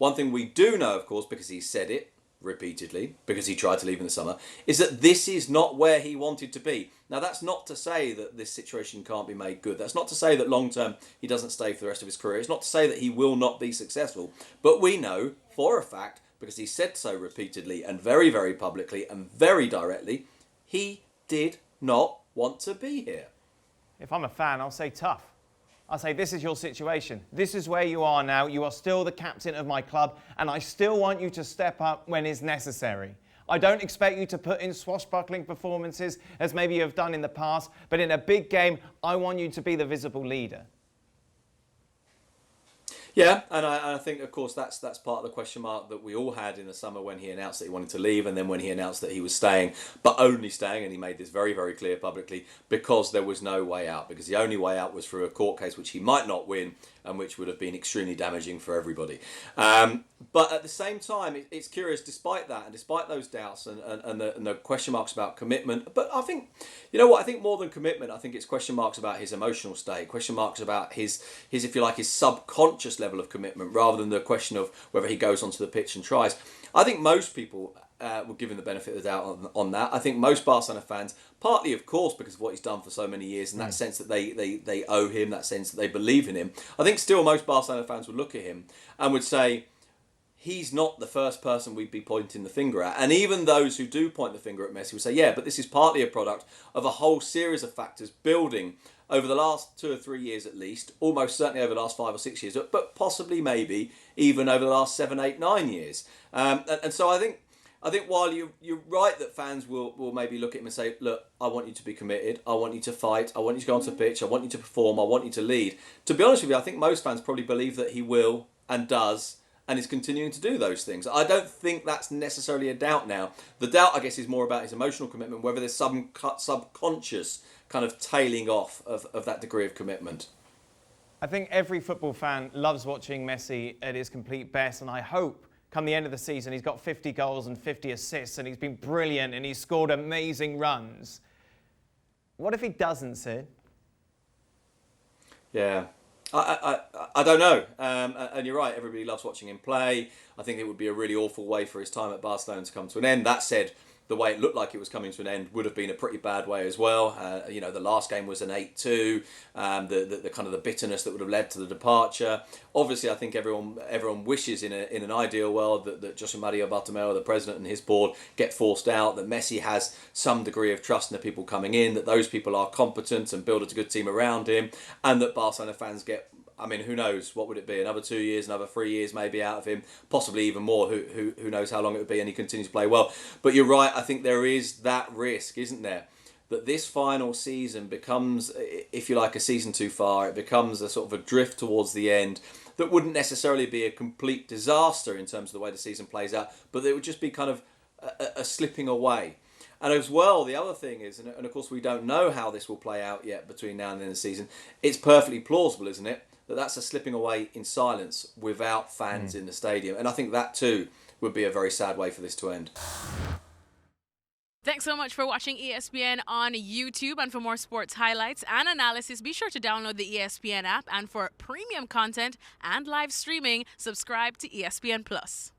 One thing we do know, of course, because he said it repeatedly, because he tried to leave in the summer, is that this is not where he wanted to be. Now, that's not to say that this situation can't be made good. That's not to say that long term he doesn't stay for the rest of his career. It's not to say that he will not be successful. But we know for a fact, because he said so repeatedly and very, very publicly and very directly, he did not want to be here. If I'm a fan, I'll say tough. I'll say, this is your situation. This is where you are now. You are still the captain of my club, and I still want you to step up when is necessary. I don't expect you to put in swashbuckling performances as maybe you have done in the past, but in a big game, I want you to be the visible leader. Yeah, and I think, of course, that's part of the question mark that we all had in the summer when he announced that he wanted to leave, and then when he announced that he was staying, but only staying, and he made this very, very clear publicly, because there was no way out, because the only way out was through a court case which he might not win, and which would have been extremely damaging for everybody. But at the same time, it's curious, despite that, and despite those doubts and the question marks about commitment, but I think, you know what, I think more than commitment, I think it's question marks about his emotional state, question marks about his if you like, his subconscious level of commitment, rather than the question of whether he goes onto the pitch and tries. I think most people were given the benefit of the doubt on that. I think most Barcelona fans, partly of course because of what he's done for so many years, and that sense that they owe him, that sense that they believe in him, I think still most Barcelona fans would look at him and would say, he's not the first person we'd be pointing the finger at. And even those who do point the finger at Messi would say, yeah, but this is partly a product of a whole series of factors building over the last 2 or 3 years at least, almost certainly over the last 5 or 6 years, but possibly maybe even over the last 7, 8, 9 years. And so I think while you're right that fans will maybe look at him and say, look, I want you to be committed, I want you to fight, I want you to go onto the pitch, I want you to perform, I want you to lead. To be honest with you, I think most fans probably believe that he will and does and is continuing to do those things. I don't think that's necessarily a doubt now. The doubt, I guess, is more about his emotional commitment, whether there's some subconscious kind of tailing off of that degree of commitment. I think every football fan loves watching Messi at his complete best, and I hope come the end of the season he's got 50 goals and 50 assists and he's been brilliant and he's scored amazing runs. What if he doesn't, Sid? Yeah. I don't know. And you're right, everybody loves watching him play. I think it would be a really awful way for his time at Barcelona to come to an end. That said, the way it looked like it was coming to an end would have been a pretty bad way as well. The last game was an 8-2. The kind of the bitterness that would have led to the departure. Obviously, I think everyone wishes in an ideal world that Jose Maria Bartomeu, the president, and his board get forced out, that Messi has some degree of trust in the people coming in, that those people are competent and build a good team around him, and that Barcelona fans get, I mean, who knows? What would it be? Another 2 years, another 3 years maybe out of him, possibly even more. Who knows how long it would be, and he continues to play well. But you're right, I think there is that risk, isn't there? That this final season becomes, if you like, a season too far. It becomes a sort of a drift towards the end that wouldn't necessarily be a complete disaster in terms of the way the season plays out, but it would just be kind of a slipping away. And as well, the other thing is, and of course we don't know how this will play out yet between now and the end of the season, it's perfectly plausible, isn't it, that that's a slipping away in silence without fans in the stadium. And I think that too would be a very sad way for this to end. Thanks so much for watching ESPN on YouTube. And for more sports highlights and analysis, be sure to download the ESPN app. And for premium content and live streaming, subscribe to ESPN Plus.